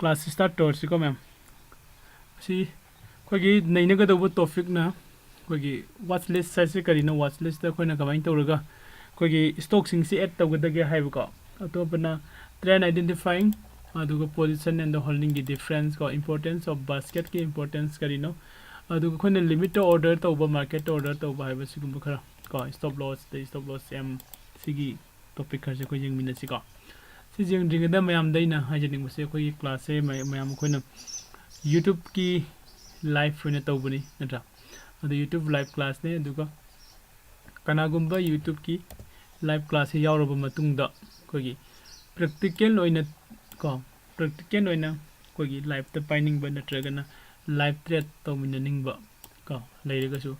class start torsico ma'am. See, kogi nainaga the topic na kogi watch list size karina watch list the koi na kamay toraga kogi stock sing si at tawgadage haibuko atopana trend identifying aduga position and the holding the difference ko importance of basket ki importance karino aduga koi na limit order tawba market order tawba haiba sigum khara ko stop loss m sigi topic kharse ko jing mina siko si jing dingda mayam daina hajening base ko class e mayam ko na YouTube ki live hoina tawbani natra adu YouTube live class ne aduga kanagumba YouTube ki live class yawraba matungda kogi practical oina ko practical oina kogi live ta pining ba natragana live thread tawminaning ba ko leiraga su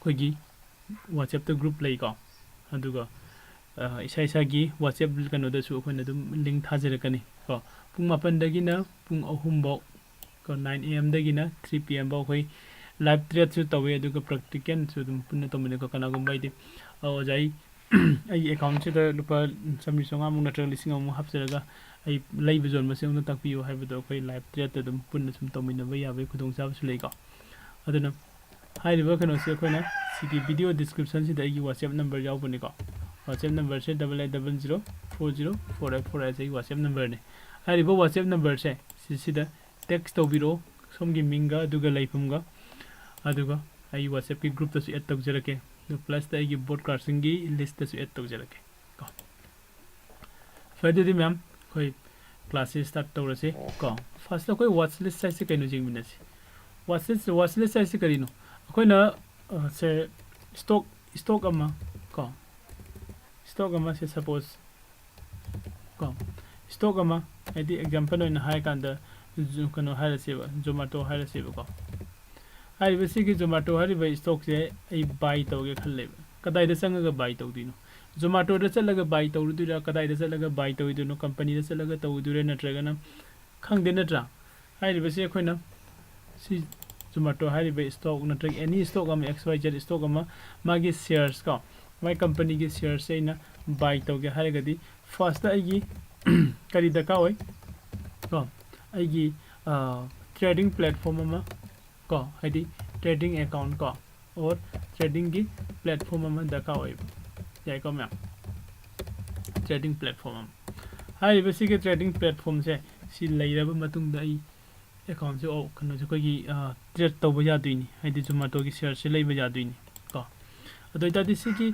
kogi WhatsApp ta group lay ko aduga isa isa gi WhatsApp kano da su ko na dum link thajarakani ko pung 8 dagi na pung 3 ba ko 9 am dagi na 3 pm ba khoi live thread su tawe aduga practical su dum punna tomine ko kanagumba ide jai ai account se da lupa sami songa mung na lising mu hapseraga ai live zone ma se ung takpiyo haibudo khoi live thread ta dum punna sum tomina ba yabe khudong sa su lei ko aduna hai river kano se khoina city video description se da ai WhatsApp number yaw bani ko WhatsApp number se 8800404848 ai WhatsApp number ne hai river WhatsApp number se sida text to biro somgi minga aduga laifumga aduga ai WhatsApp ki group ta su add tawjarake plus ta ai broadcasting gi list ta su add tawjarake ko further ma'am koi classes start tawrase ko first ta koi watch list size kaino jing minasi watch list size karino koi na se stock ama ko stock ama se suppose ko stock ama edi example oina hai kanda kano hairaseba Zomato hairaseba ko hairibasi ki Zomato hariba stock se ai buy tawge khalleba kadai da sangaga buy tawdino Zomato da chalaga buy tawdura kadai da chalaga buy tawdino company da chalaga tawdure natragana khangde natra hairibasi khoina si Zomato hariba stock natrag any stock am xyz stock am magi shares ko my company ki shares se na buy tawge harigadi first ai kari da ka oi ko ai trading platform ama ko hadi trading account ko or trading ki platform ama daka oi jai ko ma'am trading platform hai basi ke trading platform se si leiraba matung da ai account se o kano se ko gi trade tawba yaduini hadi Zomato ki share se leiba yaduini ko adoi ta disi ki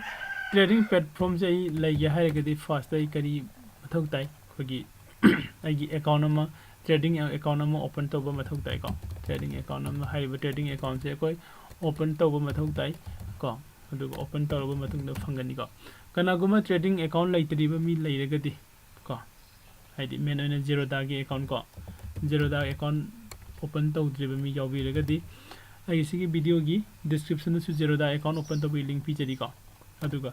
trading platform se ai leige hairagadi first ai kari mathau tai ko gi ai gi account ama trading account ama open tawba mathau tai ko trading account ama haiba trading account se koi open tawba mathau tai ko adu open tawba matung da phangani ko kanaguma trading account laitri mi leiragadi ko haidi main oina Zerodha gi account ko Zerodha account open tawdriba mi yawbi ragadi ai sigi video gi description su Zerodha account open tawbi link pi jari ko aduga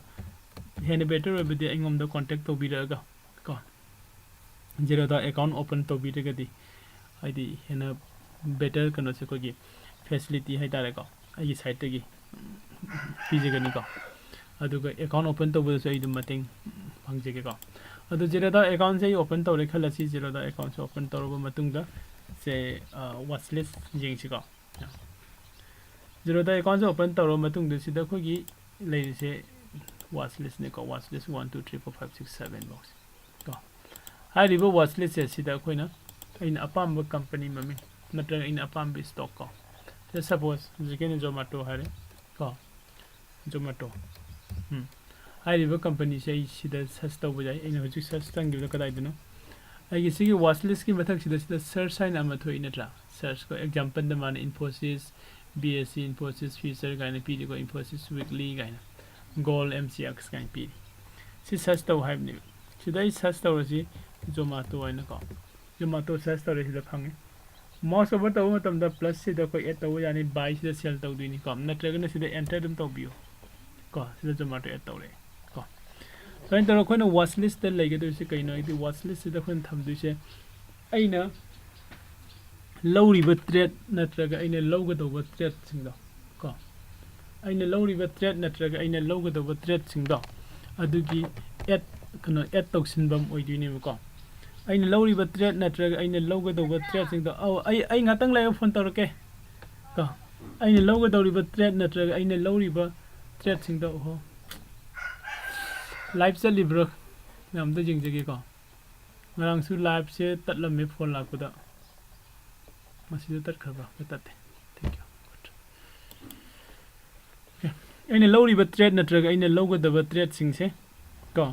hene better obidi ingom da contact tawbiraga ko Zerodha account open tawbiragadi haidi hena better kano se ko gi facility hai tare ko ai site gi pijegani ko aduga account open tawbu so ai dum mating phangjege ko adu Zerodha account se open tawre khalasi Zerodha account se open tawraba matungda se watch list jingsi ko Zerodha account se open tawraba matungda sida ko gi leiri se watch list ne ko watch list 1 2 3 4 5 6 7 box ko hai river watch list se sida koina in apam company mami natra in apam stock ko so suppose jiken Zomato hare ko Zomato hai river company se sida search tawba jai ina hoji search tangi da kadai dino ai sigi watch list ki mathak sida search sign ama thoi natra search ko example da man Infosys BSc Infosys future gaina pd ko Infosys weekly gaina goal MCX gaina pd si search taw hai ni sida search taw si Zomato aina ko Zomato search taw sida phange mouse over taw matam da plus sida ko add taw yani buy sida sell taw dini ko natragana sida enter dum taw biyo ko sida Zomato add taw re ko so in taro khona watch list da lege do se kaino idi watch list sida khon tham du se aina lowriba trade natraga aina lowga do trade singdo ko aina lowriba trade natraga aina lowga do trade singdo adugi add kano add tawsin bam oidini ko ꯑꯩꯅ ꯂꯧꯔꯤꯕ trade ꯅꯠꯇ꯭ꯔꯒ ꯑꯩꯅ ꯂꯧꯒꯗꯧꯕ ꯇ꯭ꯔꯦꯠꯁꯤꯡꯗꯣ ꯑꯩ ꯉꯥꯛꯇꯪ ꯂꯩꯔ phone ꯇꯧꯔꯛꯀꯦ ꯀꯣ ꯑꯩꯅ ꯂꯧꯒꯗꯧꯔꯤꯕ ꯇ꯭ꯔꯦꯠ ꯅꯠꯇ꯭ꯔꯒ ꯑꯩꯅ ꯂꯧꯔꯤꯕ ꯇ꯭ꯔꯦꯠꯁꯤꯡꯗꯣ ꯑꯣꯍꯣ ꯂꯥꯏꯚ ꯆꯠꯂꯤꯕ꯭ꯔꯥ ꯃꯌꯥꯝꯗ ꯌꯦꯡꯖꯒꯦꯀꯣ ꯉꯔꯥꯡꯁꯨ ꯂꯥꯏꯚꯁꯦ ꯇꯠꯂꯝꯃꯦ ꯐꯣꯟ ꯂꯥꯛꯄꯗ ꯃꯁꯤꯁꯨ ꯇꯠꯈ꯭ꯔꯕ ꯇꯠꯇꯦ ꯊꯦꯡꯛ ꯌꯨ ꯑꯩꯅ ꯂꯧꯔꯤꯕ ꯇ꯭ꯔꯦꯠ ꯅꯠꯇ꯭ꯔꯒ ꯑꯩꯅ ꯂꯧꯒꯗꯕ ꯇ꯭ꯔꯦꯠꯁꯤꯡꯁꯦ ꯀꯣ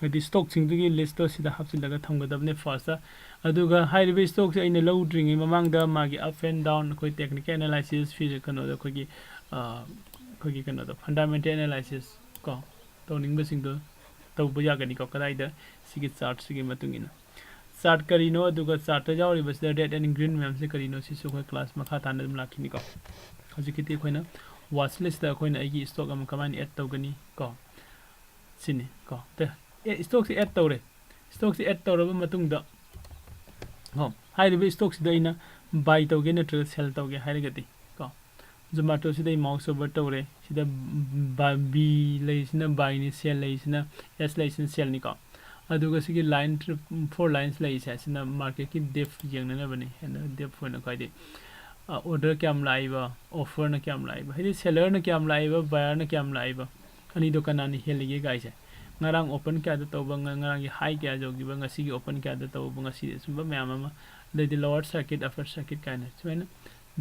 ꯍꯥꯏꯗꯤ ꯁ꯭ꯇꯣꯛꯁꯤꯡꯗꯨꯒꯤ ꯂꯤꯁꯇꯣ ꯁꯤꯗ ꯍꯥꯞꯆꯤꯜꯂꯒ ꯊꯝꯒꯗꯕꯅꯦ ꯐꯥꯔꯁꯇ ꯑꯗꯨꯒ ꯍꯥꯏꯔꯤꯕ ꯁ꯭ꯇꯣꯛꯁꯦ ꯑꯩꯅ ꯂꯧꯗ꯭ꯔꯤꯉꯩ ꯃꯃꯥꯡꯗ ꯃꯥꯒꯤ ꯑꯞ ꯑꯦꯟ ꯗꯥꯎꯟ ꯑꯩꯈꯣꯏ ꯇꯦꯛꯅꯤꯀꯦꯜ ꯑꯦꯅꯥꯂꯥꯏꯁꯤꯁ ꯀꯩꯅꯣꯗ ꯑꯩꯈꯣꯏꯒꯤ ꯀꯩꯅꯣꯗ ꯐꯟꯗꯥꯃꯦꯟꯇꯦꯜ ꯑꯦꯅꯥꯂꯥꯏꯁꯤꯁ ꯀꯣ ꯇꯧꯅꯤꯡꯕꯁꯤꯡꯗꯣ ꯇꯧꯕ ꯌꯥꯒꯅꯤꯀꯣ ꯀꯗꯥꯏꯗ ꯁꯤꯒꯤ ꯆꯥꯔꯠꯁꯤꯒꯤ ꯃꯇꯨꯡ ꯏꯟꯅ ꯆꯥꯔꯠ ꯀꯔꯤꯅꯣ ꯑꯗꯨꯒ ꯆꯥꯔꯠꯇ ꯌꯥꯎꯔꯤꯕꯁꯤꯗ ꯔꯦꯗ ꯑꯦꯟड ꯒ꯭ꯔꯤꯟ ꯃꯌꯥꯝꯁꯦ ꯀꯔꯤꯅꯣ ꯁꯤꯁꯨ ꯑꯩꯈꯣꯏ ꯀ꯭ꯂꯥꯁ ꯃꯈꯥ ꯇꯥꯅ ꯑꯗꯨꯝ ꯂꯥꯛꯈꯤꯅꯤꯀꯣ ꯍꯧꯖꯤꯛꯀꯤꯗꯤ ꯑꯩꯈꯣꯏꯅ ꯋꯥꯠꯆ ꯂꯤꯁꯇ ꯑꯩꯈꯣꯏꯅ ꯑꯩꯒꯤ ꯁ꯭ꯇꯣꯛ ꯑꯃ ꯀꯃꯥꯏꯅ ꯑꯦꯗ ꯇꯧꯒꯅꯤ ꯀꯣ ꯁꯤꯅꯤ ꯀꯣ ꯁ꯭ꯇꯣꯛꯁꯦ ꯑꯦꯗ ꯇꯧꯔꯦ ꯁ꯭ꯇꯣꯛꯁꯦ ꯑꯦꯗ ꯇꯧꯔꯕ ꯃꯇꯨꯡꯗ ꯍꯥꯏꯔꯤꯕ ꯁ꯭ꯇꯣꯛꯁꯤꯗ ꯑꯩꯅ ꯕꯥꯏ ꯇꯧꯒꯦ ꯅꯠꯇ꯭ꯔꯒ ꯁꯦꯜ ꯇꯧꯒꯦ ꯍꯥꯏꯔꯒꯗꯤ ꯀꯣ ꯖꯣꯃꯥꯇꯣꯁꯤꯗ ꯑꯩ ꯃꯥꯎꯁ ꯑꯣꯚꯔ ꯇꯧꯔꯦ ꯁꯤꯗ ꯕꯤ ꯂꯩꯁꯤꯅ ꯕꯥꯏꯅꯤ ꯁꯦꯜ ꯂꯩꯁꯤꯅ ꯑꯦꯁ ꯂꯩꯁꯤꯅ ꯁꯦꯜꯅꯤꯀꯣ ꯑꯗꯨꯒ ꯁꯤꯒꯤ ꯂꯥꯏꯟ 4 ꯂꯥꯏꯟꯁ ꯂꯩꯁꯦ ꯑꯁꯤꯅ ꯃꯥꯔꯀꯦꯠꯀꯤ ꯗꯦꯞ ꯌꯦꯡꯅꯅꯕꯅꯤ ꯍꯦꯟꯅ ꯗꯦꯞ ꯑꯣꯏꯅ ꯍꯥꯏꯗꯤ ꯑꯣꯔꯗꯔ ꯀꯌꯥꯝ ꯂꯥꯛꯏꯕ ꯑꯣꯐꯔꯅ ꯀꯌꯥꯝ ꯂꯥꯛꯏꯕ ꯍꯥꯏꯗꯤ ꯁꯦꯂꯔꯅ ꯀꯌꯥꯝ ꯂꯥꯛꯏꯕ ꯕꯥꯌꯔꯅ ꯀꯌꯥꯝ ꯂꯥꯛꯏꯕ ꯑꯅꯤꯗꯣ ꯀꯅꯥꯅ ꯍꯦꯜꯂꯤꯒꯦ ꯒꯥꯏꯁꯦ ꯉꯔꯥꯡ ꯑꯣꯄꯟ ꯀꯌꯥꯗ ꯇꯧꯕ ꯉꯔꯥꯡꯒꯤ ꯍꯥꯏ ꯀꯌꯥ ꯌꯧꯈꯤꯕ ꯉꯁꯤꯒꯤ ꯑꯣꯄꯟ ꯀꯌꯥꯗ ꯇꯧꯕ ꯉꯁꯤ ꯑꯁꯨꯝꯕ ꯃꯌꯥꯝ ꯑꯃ ꯑꯗꯩꯗꯤ ꯂꯣꯋꯔ ꯁꯔꯀꯤꯠ ꯑꯞꯄꯔ ꯁꯔꯀꯤꯠ ꯀꯥꯏꯅ ꯁꯨꯃꯥꯏꯅ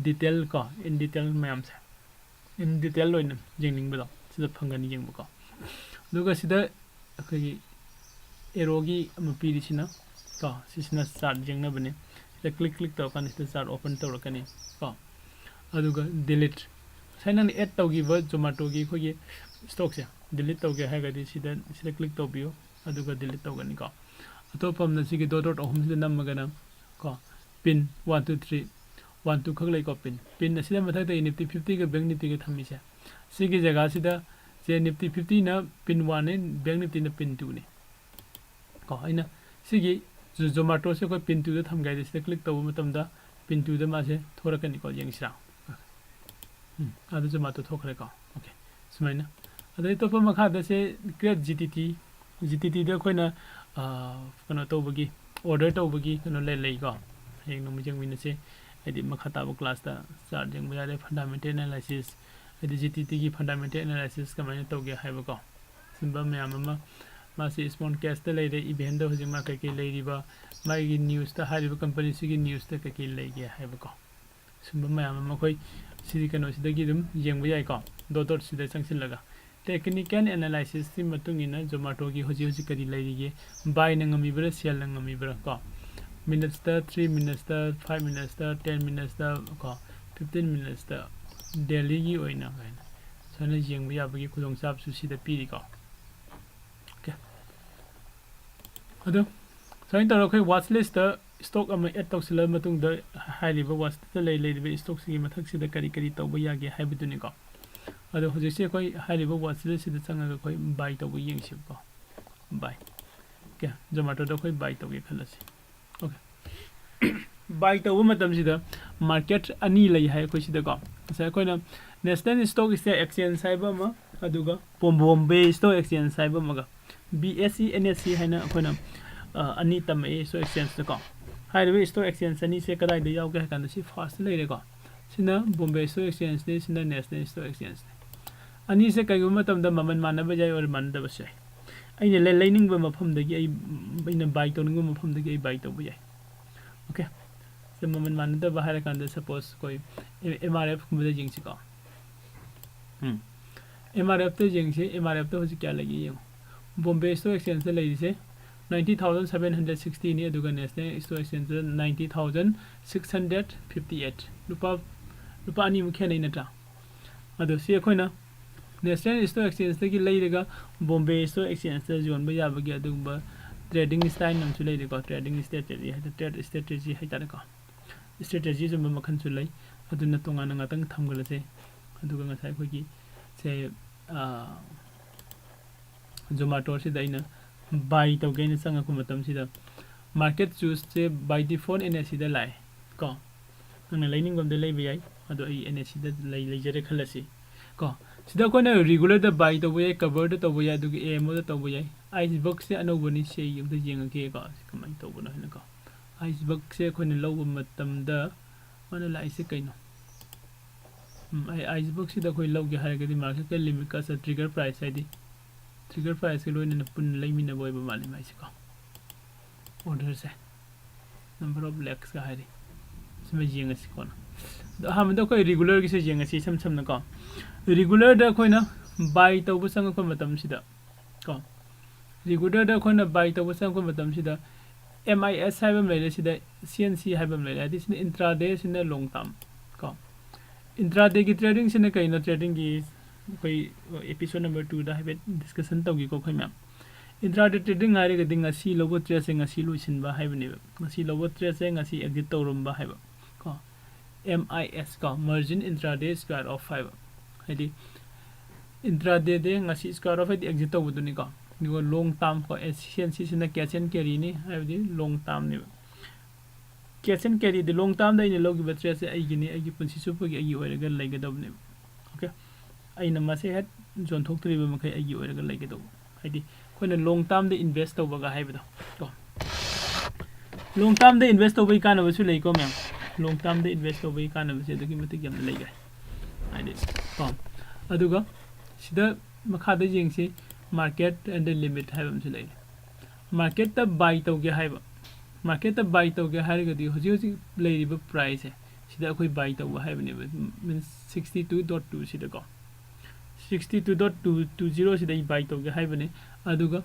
ꯗꯤꯇꯦꯜ ꯀꯣ ꯏꯟ ꯗꯤꯇꯦꯜ ꯃꯌꯥꯝꯁꯦ ꯏꯟ ꯗꯤꯇꯦꯜ ꯑꯣꯏꯅ ꯌꯦꯡꯅꯤꯡꯕꯗꯣ ꯁꯤꯗ ꯐꯪꯒꯅꯤ ꯌꯦꯡꯕꯀꯣ ꯑꯗꯨꯒ ꯁꯤꯗ ꯑꯩꯈꯣꯏꯒꯤ ꯑꯦꯔꯣꯒꯤ ꯑꯃ ꯄꯤꯔꯤꯁꯤꯅ ꯀꯣ ꯁꯤꯁꯤꯅ ꯆꯥꯔꯠ ꯌꯦꯡꯅꯕꯅꯦ ꯁꯤꯗ ꯀ꯭ꯂꯤꯛ ꯇꯧꯔꯀꯥꯟꯗ ꯁꯤꯗ ꯆꯥꯔꯠ ꯑꯣꯄꯟ ꯇꯧꯔꯛꯀꯅꯤ ꯀꯣ ꯑꯗꯨꯒ ꯗꯤꯂꯤꯠ ꯉꯁꯥꯏ ꯅꯪꯅ ꯑꯦꯗ ꯇꯧꯈꯤꯕ ꯖꯣꯃꯥꯇꯣꯒꯤ ꯑꯩꯈꯣꯏꯒꯤ ꯁ꯭ꯇꯣꯛꯁꯦ ꯗꯤꯂꯤꯠ ꯇꯧꯒꯦ ꯍꯥꯏꯔꯒꯗꯤ ꯁꯤꯗ क्लिक ꯇꯧꯕꯤꯌꯨ ꯑꯗꯨꯒ ꯗꯤꯂꯤꯠ ꯇꯧꯒꯅꯤꯀꯣ ꯑꯇꯣꯞꯄ ꯑꯃꯅ ꯁꯤꯒꯤ ꯗꯣꯠ ꯑꯍꯨꯝꯁꯤꯗ ꯅꯝꯃꯒꯅ ꯀꯣ ꯄꯤꯟ 1 2 3 1 2 ꯈꯛ ꯂꯩꯀꯣ ꯄꯤꯟ ꯑꯁꯤꯗ ꯃꯊꯛꯇ ꯅꯤꯐꯇꯤ 50ꯒ ꯕꯦꯡꯛ ꯅꯤꯐꯇꯤꯒ ꯊꯝꯃꯤꯁꯦ ꯁꯤꯒꯤ ꯖꯒꯥꯁꯤꯗ ꯁꯦ ꯅꯤꯐꯇꯤ 50ꯅ ꯄꯤꯟ 1ꯅꯤ ꯕꯦꯡꯛ ꯅꯤꯐꯇꯤꯅ ꯄꯤꯟ 2ꯅꯤ ꯀꯣ ꯑꯩꯅ ꯁꯤꯒꯤ ꯖꯣꯃꯥꯇꯣꯁꯦ ꯑꯩꯈꯣꯏ ꯄꯤꯟ 2ꯗ ꯊꯝꯒꯥꯏꯗ ꯁꯤꯗ ꯀ꯭लिꯛ ꯇꯧꯕ ꯃꯇꯝꯗ ꯄꯤꯟ 2ꯗ ꯃꯥꯁꯦ ꯊꯣꯔꯛꯀꯅꯤꯀꯣ ꯌꯦꯡꯁꯤꯔꯥ ꯑꯗꯨ ꯖꯣꯃꯥꯇꯣ ꯊꯣꯛꯈ꯭ꯔꯦꯀꯣ ꯑꯣꯀꯦ ꯁꯨꯃꯥꯏꯅ ꯑꯗꯩ ꯑꯇꯣꯞꯄ ꯃꯈꯥꯗ ꯁꯦ ꯀ꯭ꯔꯦꯠ ꯖꯤꯇꯤꯇꯤꯗ ꯑꯩꯈꯣꯏꯅ ꯀꯩꯅꯣ ꯇꯧꯕꯒꯤ ꯑꯣꯔꯗꯔ ꯇꯧꯕꯒꯤ ꯀꯩꯅꯣ ꯂꯩꯀꯣ ꯍꯌꯦꯡ ꯅꯣꯡꯃ ꯌꯦꯡꯃꯤꯟꯅꯁꯦ ꯍꯥꯏꯗꯤ ꯃꯈꯥ ꯇꯥꯕ ꯀ꯭ꯂꯥꯁꯇ ꯆꯥꯔꯠ ꯌꯦꯡꯕ ꯌꯥꯔꯦ ꯐꯟꯗꯥꯃꯦꯟꯇꯦꯜ ꯑꯦꯅꯥꯂꯥꯏꯁꯤꯁ ꯍꯥꯏꯗꯤ ꯖꯤꯇꯤꯇꯤꯒꯤ ꯐꯟꯗꯥꯃꯦꯟꯇꯦꯜ ꯑꯦꯅꯥꯂꯥꯏꯁꯤꯁ ꯀꯃꯥꯏꯅ ꯇꯧꯒꯦ ꯍꯥꯏꯕꯀꯣ ꯁꯤꯒꯨꯝꯕ ꯃꯌꯥꯝ ꯑꯃ ꯃꯥꯁꯤ ꯁ꯭ꯃꯣꯜ ꯀꯦꯁꯇ ꯂꯩꯔꯦ ꯏꯚꯦꯟꯗ ꯍꯧꯖꯤꯛ ꯃꯥ ꯀꯩꯀꯩ ꯂꯩꯔꯤꯕ ꯃꯥꯒꯤ ꯅ꯭ꯌꯨꯁꯇ ꯍꯥꯏꯔꯤꯕ ꯀꯝꯄꯅꯤꯁꯤꯒꯤ ꯅ꯭ꯌꯨꯁꯇ ꯀꯩꯀꯩ ꯂꯩꯒꯦ ꯍꯥꯏꯕꯀꯣ ꯁꯤꯒꯨꯝꯕ ꯃꯌꯥꯝ ꯑꯃ ꯑꯩꯈꯣই ꯁꯤꯗꯤ ꯀꯩꯅꯣꯁꯤꯗꯒꯤ ꯑꯗꯨꯝ ꯌꯦꯡꯕ ꯌꯥꯏꯀꯣ ꯗꯣꯠ ꯁꯤꯗ ꯆꯪꯁꯤꯜꯂꯒ ꯇꯦꯛꯅꯤꯀꯦꯜ ꯑꯦꯅꯥꯂꯥꯏꯁꯤꯁꯀꯤ ꯃꯇꯨꯡ ꯏꯟꯅ ꯖꯣꯃꯥꯇꯣꯒꯤ ꯍꯧꯖꯤꯛ ꯀꯔꯤ ꯂꯩꯔꯤꯒꯦ ꯕꯥꯏꯅ ꯉꯝꯃꯤꯕ꯭ꯔꯥ ꯁꯦꯜꯅ ꯉꯝꯃꯤꯕ꯭ꯔꯥ ꯀꯣ ꯃꯤꯅꯠꯁꯇ 3 ꯃꯤꯅꯠꯁꯇ 5 ꯃꯤꯅꯠꯁꯇ 10 ꯃꯤꯅꯠꯁꯇ ꯀꯣ 15 ꯃꯤꯅꯠꯁꯇ ꯗꯦꯂꯤꯒꯤ ꯑꯣꯏꯅ ꯀꯥꯏꯅ ꯁꯨꯃꯥꯏꯅ ꯌꯦꯡꯕ ꯌꯥꯕꯒꯤ ꯈꯨꯗꯣꯡꯆꯥꯕꯁꯨ ꯁꯤꯗ ꯄꯤꯔꯤꯀꯣ ꯑꯣꯀꯦ ꯑꯗꯣ ꯁꯨꯃꯥꯏꯅ ꯇꯧꯔꯒ ꯑꯩꯈꯣꯏ ꯋꯥꯠꯆ ꯂꯤꯁꯇ ꯁ꯭ꯇꯣꯛ ꯑꯃ ꯑꯦꯗ ꯇꯧꯁꯤꯜꯂꯕ ꯃꯇꯨꯡꯗ ꯍꯥꯏꯔꯤꯕ ꯋꯥꯠꯆꯇ ꯂꯩꯔꯤꯕ ꯁ꯭ꯇꯣꯛꯁꯤꯒꯤ ꯃꯊꯛꯁꯤꯗ ꯀꯔꯤ ꯇꯧꯕ ꯌꯥꯒꯦ ꯍꯥꯏꯕꯗꯨꯅꯤꯀꯣ ꯑꯗꯣ ꯍꯧꯖꯤꯛꯁꯦ ꯑꯩꯈꯣꯏ ꯍꯥꯏꯔꯤꯕ ꯋꯥꯠꯆ ꯂꯤꯁꯁꯤꯗ ꯆꯪꯉꯒ ꯑꯩꯈꯣই ꯕꯥꯏ ꯇꯧꯕ ꯌꯦꯡꯁꯤꯕꯀꯣ ꯕꯥꯏ ꯑꯣꯀꯦ ꯖꯣꯃꯥꯇꯣꯗ ꯑꯩꯈꯣꯏ ꯕꯥꯏ ꯇꯧꯒꯦ ꯈꯜꯂꯁꯤ ꯑꯣꯀꯦ ꯕꯥꯏ ꯇꯧꯕ ꯃꯇꯝꯁꯤꯗ ꯃꯥꯔꯀꯦꯠ ꯑꯅꯤ लई है अखोई सिदा को से अखोइना नेशनल स्टॉक एक्सचेंज हाइबा अमा अदुगा बॉम्बे स्टॉक एक्सचेंज हाइबा अमागा बीएसई एनएससी हाइना अखोइना अनि तमे स्टॉक एक्सचेंज को हाइबे स्टॉक एक्सचेंज अनि से कदाइ दे यावगे हाकान सि फर्स्ट लेरे को सिना बॉम्बे स्टॉक एक्सचेंज ने सिना नेशनल स्टॉक एक्सचेंज अनि से कइगु मतमदा ममन मानबा जाय और मानदबा से अइने लेनिंगबा मफमदगी अइना बाइ तोनिंगबा मफमदगी अइ बाइ तोबा जाय ओके से ममन मानदबा हारकान सपोज कोई एमआरएफ कुमदा जिंगसिको एमआरएफ तो जिंगसे एमआरएफ तो होजि क्या लगी ये बॉम्बे स्टॉक एक्सचेंज से लगी से 90,760 ने अदुगा नेशनल स्टॉक एक्सचेंज 90,658 रुपा अनि मुखे नै नटा अदो से अखोइना नेशनल स्टॉक एक्सचेंज तकी लेरेगा बॉम्बे स्टॉक एक्सचेंज से जोन बया बगे अदुगबा ट्रेडिंग स्टाइल नमसु लेरेको ट्रेडिंग स्ट्रेटजी है ट्रेड स्ट्रेटजी है तारेको स्ट्रेटजी जो मखन सु लै अदुना तोंगाना ngатang थमगलसे अदुगा ngasai खोगी से जोमाटो से दैना बाय तौगेन संगको मतम सिदा मार्केट चूज से बाय डिफॉल्ट एनएससी दा लाइ को नंग लाइनिंग गम दे लै बयाय अदो आई एनएससी दा लै जरे खलसी को सिदा कोना रेगुलर दा बाय तौबे कवर दा तौबे अदुगा एमओ दा तौबे iceberg se anobani se yumda yengake ko kamai tobano hena ko iceberg se khone lobo matamda mana lai se kaino iceberg se da khoi lawge haragadi market ka limit ka sa trigger price id trigger price ke loina pun laimina boy ba mali mai se ko order se number of lakhs ka hari sima yengasi ko na hamda ko regular ki se yengasi sam sam na ko regular da khoina buy tawbu sang ko matam sida ko regular da khoina buy tawbu sang ko matam sida MIS haibam leile sida CNC haibam leile adi sina intraday sina long term ko intraday ki trading sina kaino trading ki koi episode number 2 da habe discussion tawgi ko khoi ma'am intraday trading hari ga dinga si lobo trade se ngasi luisin ba haibani ba ngasi lobo trade se ngasi exit tawrum ba haiba ko MIS ko margin intraday square of 5 hadi intraday de ngasi square of the exit tawbu ni ko nigo long term ko efficiency sina cash and carry ni haibdi long term ni cash and carry the long term da ni logi batre se ai gini ai punsi supu gi ai oiraga laiga dob ni okay ai na mase het jon thok tri ba makai ai oiraga laiga dob haidi koina long term da invest tawba ga haibdo to long term da invest tawbai kana basu lai ko mem long term da invest tawbai kana base dagi matik yam laiga haidi to aduga sida makha da jingsi market and the limit haibam se lai market ta buy tawge haiba market ta buy tawge harigadi hoji hoji leiriba price hai sida koi buy tawba haibani means 62.2 sida ko 62.220 sida buy tawge haibani aduga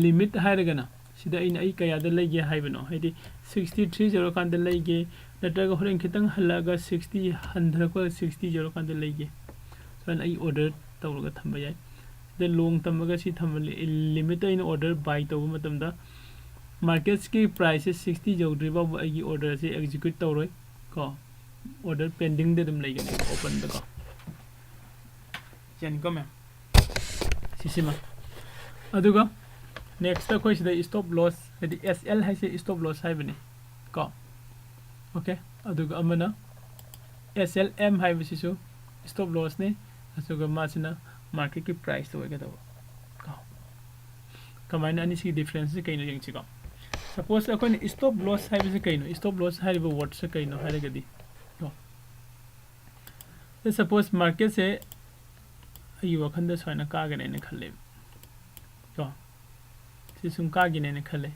limit hairagana sida ina ai kaya da lege haibano haidi 63 kan da lege nataga horen khitang halaga 60 100 ko 60 kan da lege so ai order tawga thamba yai the long term ga si thamali limit in order buy to matamda markets ki prices 60 jawdri ba agi order se execute tawroi ko order pending de dum lagi open da ko jan ko me sisima aduga next ta koi sida stop loss the SL hai se stop loss hai bani ko okay aduga amana SLM hai bisisu stop loss ne asuga masina market की price तो होगा तो कमाइन अनि सी difference से कइनो जंग छिको suppose अकोन stop loss HYBE से कइनो stop loss HYBE word से कइनो हारे गदी तो सपोज मार्केट से अयु वखन द सोना का गने ने खले तो सि सुम का गिने ने खले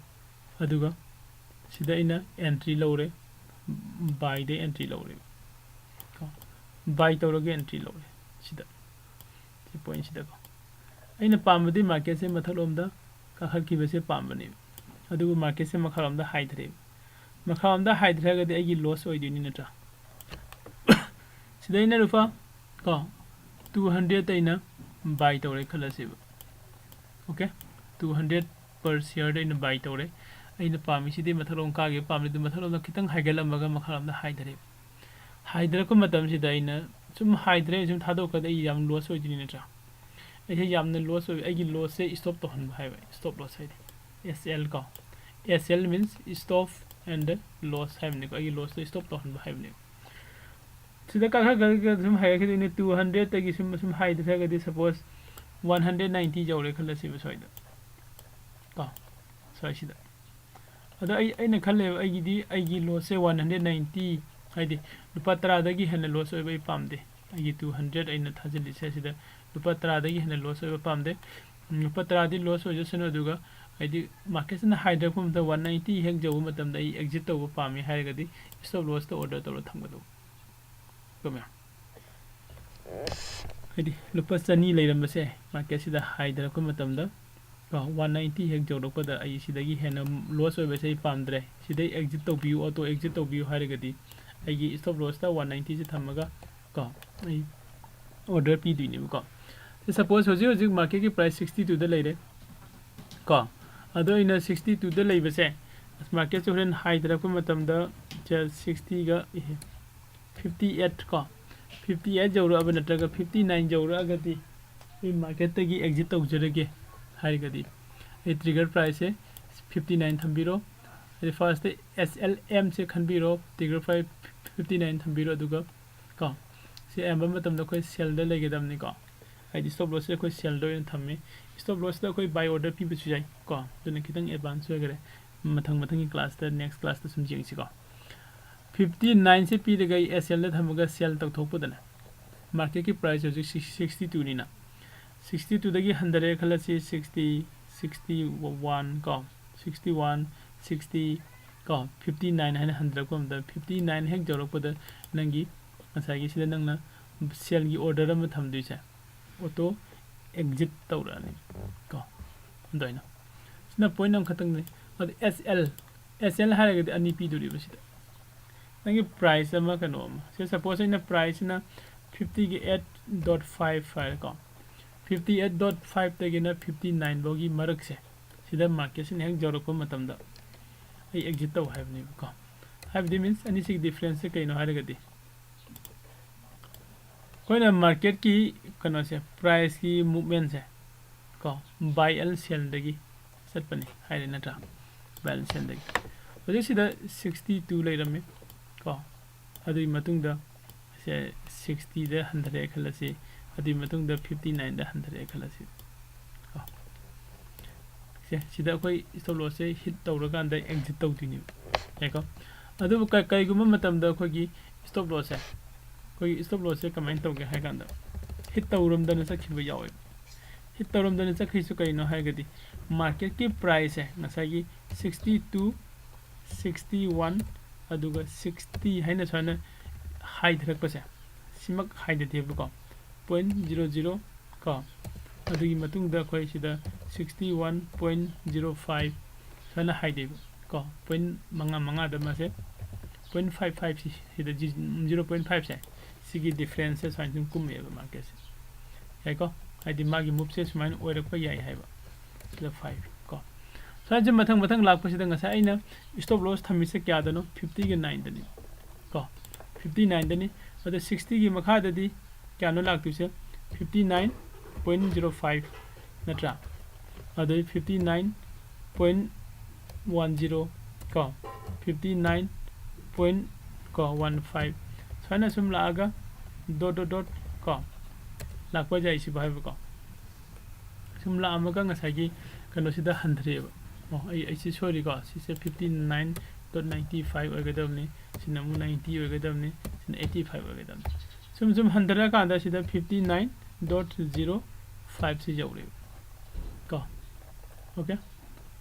अदुगा सिदा इना एंट्री लौरे बाय दे एंट्री लौरे तो बाय तौरगे एंट्री लौरे सिदा point sida ko aina pamadi market se mathalom da ka khal ki bese pambani adu market se makhalam da high thre ga de agi loss oi dini nata sida ina rufa ko 200 taina buy tore khala se okay 200 per share da ina buy tore aina pami sidi mathalom ka ge pamli du mathalom da kitang haigalam ga makhalam da high thre ko matam sida ina sum hydre sum thado ka dai yam loss oi dini nata ai yam na loss oi ai loss se stop to han bhai stop loss hai SL ka SL means stop and loss hai ne ko ai loss to stop to han bhai ne sida ka ga sum hai ke ni 200 ta gi sum hydre ga di suppose 190 jawre khala si soi da ka soi sida ada ai na khalle ai gi loss se 190 haidi lupa 10 dagi hena loss oi bai pamde ai 200 aina thajili se sida lupa 10 dagi hena loss oi pamde lupa 10 di loss oi jasana duga ai market na hydra kum da 190 hek jawu matam da exit to pami haigadi stop loss to order to thamgadu kome ai lupa chani leiram se market sida hydra kum matam da 190 hek jawu ko da ai sidagi hena loss oi bai sai pamdre sidai exit to view auto exit to view haigadi I stop loss था 190 से थमगा को I order P दुनी को suppose होजी होजी market की price 62 the लेरे को अदो इन 62 the लेबसे market से होरन हाई तरफ को मतलब द 60 गा 58 को 58 जौर अब नटगा 59 जौर अगति ई मार्केट तगी एग्जिट तौजरगे हाई गदी ए ट्रिगर प्राइस है 59 थंबिरो फर्स्ट SLM से खनबिरो ट्रिगर प्राइस 59 थंबिरो दुगा को से एम मतलब कोई सेल द लेगे दमनी को आई स्टॉप लॉस से कोई सेल दो इन थम्मे stop loss da koi buy order pi bu chu jai ko dun kitang advance we gare mathang ki class da next class da sum jing si ko 59 se pi de gai SL da thamaga sell tak thok pu da market ki price ho 62 ni na 62 dagi 100 khala si 60 61 ko 61 60 ko 59 haina 100 ko da 59 hek jorok pu da nangi asai gi sida nangna sell gi order am tham du cha auto exit tawra ni ko doina sina point nam khatang ni SL hare ga ani pi du ri basida nangi price ama kano ma se suppose ina price na 50 gi 8.55 ko 58.5 tagina 59 bogi marak se sida market sin hek jorok ko matam da ai exit taw have ni ko have the means ani sig difference se kaino hare ga di कोई market की कनो से price की movement से को buy एल sell दगी सटपनी हाइरे नट्रा बाय एल सेल दगी होजे सिदा 62 लेरमे को अदुई मतुंग द से 60 द 100 खलसी अदुई मतुंग द 59 द 100 खलसी को से सिदा कोई स्टॉप लॉस से हिट तौरकान द एग्जिट तौदिनी याको अदु कईगुम मतम द खोगी स्टॉप लॉस है कोई स्टॉप लॉस से कमेंट तौगे है कांदा हिट तौरम दन सखिबो यावे हिट तौरम दन सखिसु कइनो हायगदी मार्केट की प्राइस है नसागी 62 61 अदुगा 60 हाइना छना हाई धरकपसे सिमक हाई देबको 0.00 को अदुगी मतुंग द खोय सिदा 61.05 छना हाई देब को पॉइंट मंगा मंगा द मासे 0.55 सिदा 0.5 से सिगी डिफरेंस से साइन कुम है मार्केट से है को आदि मागी मूव से सुमाइन ओरक प याई है बा 5 को साइन मथंग मथंग लाख पसे दंग सा आइना स्टॉप लॉस थमी से क्या दनो 50 के 9 दनी को 59 दनी अद 60 की मखा ददी क्या नो लाख तुसे 59.05 नत्रा अद 59.10 को 59.15 साइना सुम लागा डॉट को लाखपा जाई सि बाय को सुम ला अमगा ngसागी कनो सिदा 100 ओ आई सि सॉरी को सि 59.95 ओगदमनी सिना 90 ओगदमनी सिना 85 ओगदम सुम 100 का अंदा सिदा 59.05 सि जौरे को ओके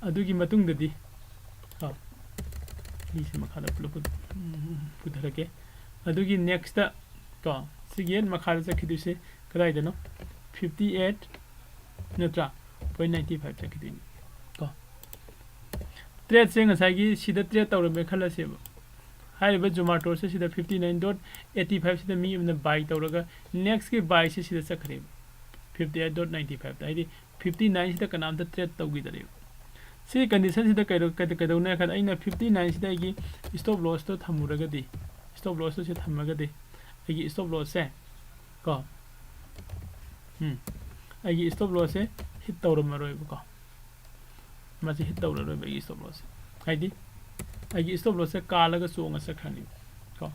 अदुगी मतुंग ददी को लीसे मखादा पुधरके अदुगी नेक्स्ट को सिगेन मखादा चखिदुसे कदाइदनो 58 नत्रा 0.95 चखिदिन को ट्रेड से ngसागी सिदा ट्रेड तौरबे खलसेब हाइबे जोमाटो से सिदा 59.85 सिदा मी न बाय तौरगा नेक्स्ट के बाय से सिदा चखरे 58.95 ताइदि 59 सिदा कनाम द ट्रेड तौगी दरे सी कंडीशन सिदा कदौना खद आइना 59 सिदा की स्टॉप लॉस तो थमुरगदी स्टॉप लॉस से थमगदे आगी स्टॉप लॉस से को आगी स्टॉप लॉस से हिट तौरमरोय को मासे हिट तौररोय बगी स्टॉप लॉस आइदी आगी स्टॉप लॉस से कालगा सोंग सखनी को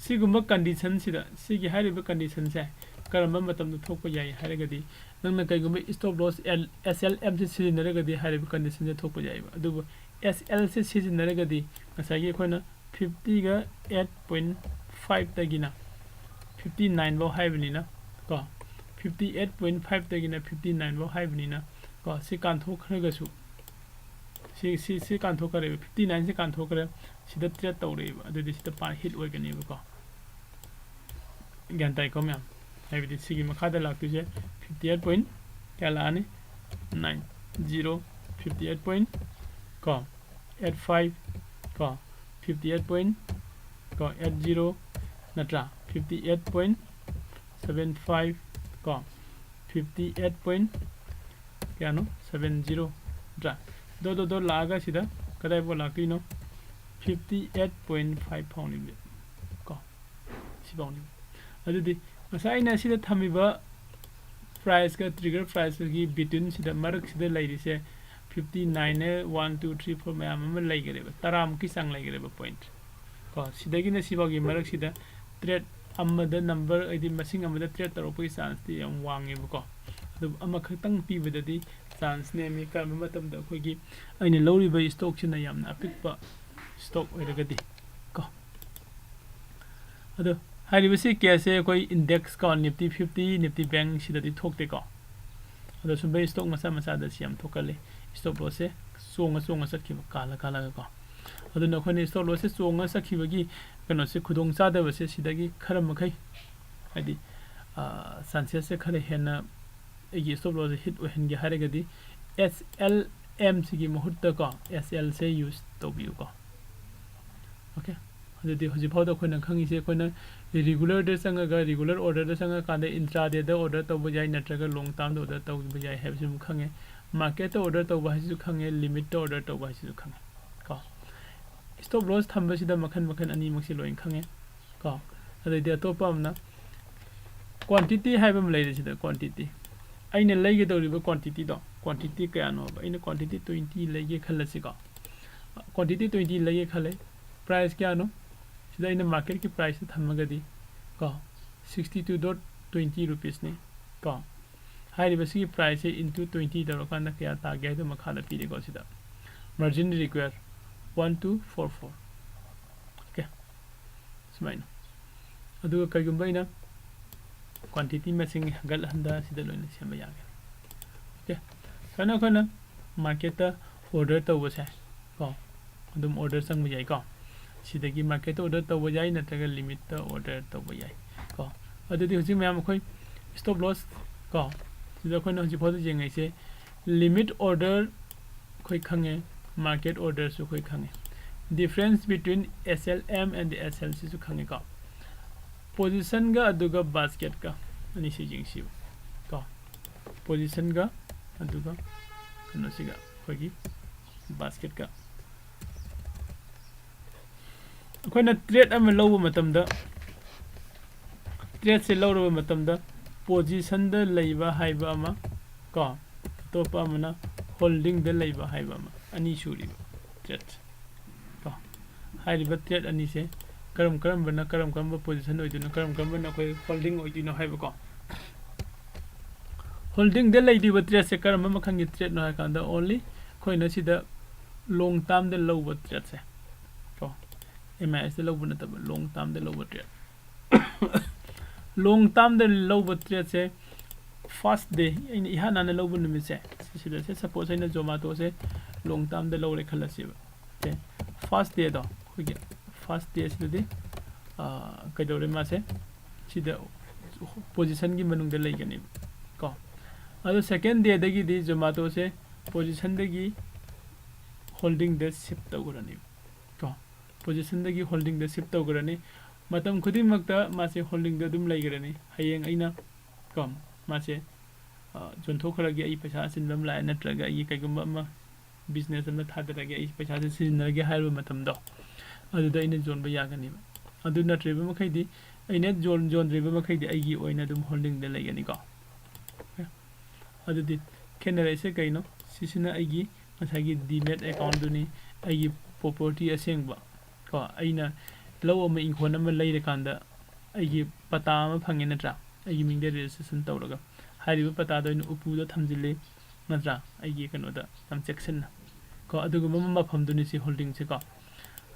सिगुम कंडीशन सिदा सिगी हारिबे कंडीशन से करम मतम थोप याय हारगदी नंगना कईगुम स्टॉप लॉस SLM से सिजिनरगदी हारिबे कंडीशन से थोप याय अदुबो SL से सिजिनरगदी नसागी खोना 50 ga 8.5 तगिना 59 बो हाइबनिना को 58.5 तगिना 59 बो हाइबनिना को सि कांथो खरगसु सि कांथो करे 59 से कांथो करे सिदा ट्रेड तौरेबा अदुदि सिदा पा हिट ओइगनेबा को ग्यान ताइ को म्याम हाइबदि सिगी मखादा लाक्तुजे 58 point क्या लाने 90 58 point को 85 को 58.80 नत्रा 58.75 को 58.70 नत्रा दो लागा सिदा कदाइ बो लाकिनो 58.5 फाउनी को सिबाउनी अदुदि मसाइना सिदा थमिबा प्राइस का ट्रिगर प्राइस की बिटवीन सिदा मरक सिदा लाइरिसे 59 ने 1 2 3 4 मैम में लाइगरेबा तराम की संग लाइगरेबा पॉइंट को सिदागी ने सिबागी मरक सिदा ट्रेड अमदा नंबर आइदि मसिंग अमदा ट्रेड तरोपगी चांस ति यम वांगेबको ꯑꯗꯨ ꯑꯃꯈꯛꯇꯪ ꯄꯤꯕꯗꯗꯤ ꯆꯥꯟꯁ ꯅꯦꯝꯃꯤ ꯀꯔꯝꯕ ꯃꯇꯝꯗ ꯑꯩꯈꯣꯏꯒꯤ ꯑꯩꯅ ꯂꯧꯔꯤꯕ ꯁ꯭ꯇꯣꯛꯁꯤꯅ ꯌꯥꯝꯅ ꯑꯄꯤꯛꯄ ꯁ꯭ꯇꯣꯛ ꯑꯣꯏꯔꯒꯗꯤ ꯀꯣ ꯑꯗꯣ ꯍꯥꯏꯔꯤꯕꯁꯤ ꯀꯦꯁꯁꯦ ꯑꯩꯈꯣꯏ ꯏꯟꯗꯦꯛꯁ ꯀꯣ ꯅꯤꯐꯇꯤ 50 ꯅꯤꯐꯇꯤ ꯕꯦꯡꯛ ꯁꯤꯗꯗꯤ ꯊꯣꯛꯇꯦꯀꯣ ꯑꯗꯣ ꯁꯨꯝꯕ ꯁ꯭ꯇꯣꯛ ꯃꯆꯥ ꯃꯆꯥꯗ ꯁꯤ ꯌꯥꯝ ꯊꯣꯛꯀꯜꯂꯤ ꯁ꯭ꯇꯣꯞ ꯂꯣꯁꯁꯦ ꯆꯣꯡꯉ ꯆꯠꯈꯤꯕ ꯀꯥꯜꯂꯒ ꯀꯣ ꯑꯗꯨꯅ ꯑꯩꯈꯣꯏꯅ ꯁ꯭ꯇꯣꯞ ꯂꯣꯁꯁꯦ ꯆꯣꯡꯉ ꯆꯠꯈꯤꯕꯒꯤ ꯀꯩꯅꯣꯁꯦ ꯈꯨꯗꯣꯡ ꯆꯥꯗꯕꯁꯦ ꯁꯤꯗꯒꯤ ꯈꯔ ꯃꯈꯩ ꯍꯥꯏꯗꯤ ꯆꯥꯟꯁꯦꯁꯁꯦ ꯈꯔ ꯍꯦꯟꯅ ꯑꯩꯒꯤ ꯁ꯭ꯇꯣꯞ ꯂꯣꯁꯁꯦ ꯍꯤꯠ ꯑꯣꯏꯍꯟꯒꯦ ꯍꯥꯏꯔꯒꯗꯤ SLM ꯁꯤꯒꯤ ꯃꯍꯨꯠꯇ ꯀꯣ SL ꯁꯦ ꯌꯨꯁ ꯇꯧꯕꯤꯌꯨꯀꯣ ꯑꯣꯀꯦ ꯑꯗꯨꯗꯤ ꯍꯧꯖꯤꯛꯐꯥꯎꯗ ꯑꯩꯈꯣꯏꯅ ꯈꯪꯉꯤꯁꯦ ꯑꯩꯈꯣꯏꯅ ꯔꯤꯒꯨꯂꯔꯗ ꯆꯪꯉꯒ ꯔꯤꯒꯨꯂꯔ ꯑꯣꯔꯗꯔꯗ ꯆꯪꯉꯀꯥꯟꯗ ꯏꯟꯇ꯭ꯔꯥꯗꯦꯗ ꯑꯣꯔꯗꯔ ꯇꯧꯕ ꯌꯥꯏ ꯅꯠꯇ꯭ꯔꯒ ꯂꯣꯡ ꯇꯥꯔꯝꯗ ꯑꯣꯔꯗꯔ ꯇꯧꯕ ꯌꯥꯏ ꯍꯥꯏꯕꯁꯤꯃꯨꯛ ꯈꯪꯉꯦ ꯃꯥꯔꯀꯦꯠꯇ ꯑꯣꯔꯗꯔ ꯇꯧꯕ ꯍꯥꯏꯁꯤꯁꯨ ꯈꯪꯉꯦ ꯂꯤꯃꯤꯠꯇ ꯑꯣꯔꯗꯔ ꯇꯧꯕ ꯍꯥꯏꯁꯤꯁꯨ ꯈꯪꯉꯦ ꯀꯣ ꯁ꯭ꯇꯣꯞ ꯂꯣꯁ ꯊꯝꯕꯁꯤꯗ ꯃꯈꯜ ꯑꯅꯤꯃꯛꯁꯤ ꯂꯣꯏꯅ ꯈꯪꯉꯦ ꯀꯣ ꯑꯗꯩꯗꯤ ꯑꯇꯣꯞꯄ ꯑꯃꯅ ꯀ꯭ꯋꯥꯟꯇꯤꯇꯤ ꯍꯥꯏꯕ ꯑꯃ ꯂꯩꯔꯦ ꯁꯤꯗ ꯀ꯭ꯋꯥꯟꯇꯤꯇꯤ ꯑꯩꯅ ꯂꯩꯒꯗꯧꯔꯤꯕ ꯀ꯭ꯋꯥꯟꯇꯤꯇꯤ ꯀꯌꯥꯅꯣꯕ ꯑꯩꯅ ꯀ꯭ꯋꯥꯟꯇꯤꯇꯤ 20 ꯂꯩꯒꯦ ꯈꯜꯂꯁꯤꯀꯣ ꯀ꯭ꯋꯥꯟꯇꯤꯇꯤ 20 ꯂꯩꯒꯦ ꯈꯜꯂꯦ ꯄ꯭ꯔꯥꯏꯁ ꯀꯌꯥꯅꯣ sida ina market ki price thamagadi ko 62.20 rupees ne ko hai basi price into 20 darokanda kya ta ga do makhala pire ko sida margin require 1244 okay sumaina adu kayumba ina quantity masing gal handa sida loina sema yage okay kana market ta order tawbase ko adum order sang bu yai ko sidagi market order tawba yai natraga limit ta order tawba yai ko adudi hoji mayam khoi stop loss ko sida khoi na hoji photo jengai se limit order khoi khange market order su khoi khange difference between SLM and the SLC su khange ko position ga aduga basket ka ani si jingsi ko position ga aduga kano siga khoi basket ka ꯑꯩꯈꯣꯏꯅ trade ꯑꯃ ꯂꯧꯕ ꯃꯇꯝꯗ ꯇ꯭ꯔꯦꯠꯁꯦ ꯂꯧꯔꯕ ꯃꯇꯝꯗ ꯄꯣꯖꯤꯁꯟꯗ ꯂꯩꯕ ꯍꯥꯏꯕ ꯑꯃ ꯀꯣ ꯑꯇꯣꯞꯄ ꯑꯃꯅ ꯍꯣꯜꯗꯤꯡꯗ ꯂꯩꯕ ꯍꯥꯏꯕ ꯑꯃ ꯑꯅꯤ ꯁꯨꯔꯤꯕ ꯇ꯭ꯔꯦꯠ ꯀꯣ ꯍꯥꯏꯔꯤꯕ ꯇ꯭ꯔꯦꯠ ꯑꯅꯤꯁꯦ ꯀꯔꯝꯕ ꯄꯣꯖꯤꯁꯟ ꯑꯣꯏꯗꯣꯏꯅꯣ ꯀꯔꯝꯕꯅ ꯑꯩꯈꯣꯏ ꯍꯣꯜꯗꯤꯡ ꯑꯣꯏꯗꯣꯏꯅꯣ ꯍꯥꯏꯕꯀꯣ ꯍꯣꯜꯗꯤꯡꯗ ꯂꯩꯔꯤꯕ ꯇ꯭ꯔꯦꯠꯁꯦ ꯀꯔꯝꯕ ꯃꯈꯜꯒꯤ ꯇ꯭ꯔꯦꯠꯅꯣ ꯍꯥꯏꯔꯀꯥꯟꯗ ꯑꯣꯟꯂꯤ ꯑꯩꯈꯣꯏꯅ ꯁꯤꯗ ꯂꯣꯡ ꯇꯥꯔꯝꯗ ꯂꯧꯕ ꯇ꯭ꯔꯦꯠꯁꯦ MIS da lobo nataba long term da lobo trade long term da lobo trade se first day ina ihana na lobo numit se sida se suppose ina Zomato se long term da lore khalasiba okay first day da khogi first day sida de kaidore ma se sida position gi manung da leigani ko ado second day da gi di Zomato se position da gi holding da shift tawrani ko position dagi holding the shift tawgrani matam khudi makta mase holding the dum laigirani hayeng aina kom mase jonthok kharagi ai paisa sinbam la natraga ai kaigumba ma business am thadaragi ai paisa sinarage hairu matam do adu da ina zone ba yagani adu natriba makhaidi aina zone driba makhaidi ai gi oina dum holding the laigani ko adu di kenera ise kaino sisina ai gi masagi Demate account duni ai gi property asengba ko aina law ama inkhon ama leire kanda aigi pata ama phange natra aigi mingde registration tawraga hariba pata do ina upu da thamjile natra aigi kano da tam section ko adugu mama pham duni si holding se ko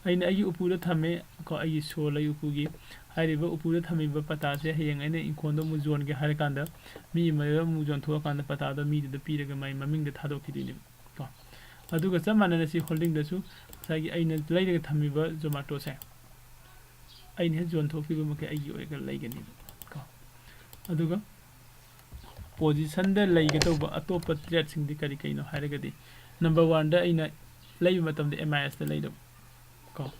aina aigi upu da thame ko aigi so lai upu gi hariba upu da thami ba pata se hayeng aina inkhon do mu zone ge har kanda mi ma mu zone thoa kanda pata do mi da piraga mai maming da thadok thidini ko aduga chamana si holding da su sagi aina lairaga thamiba Zomato se aina zone thopiba makai aigi oiga laigani ko aduga position da laiga toba atopa trade sing di kari kaino hairagadi number 1 da aina laiba matam da MIS da laida ko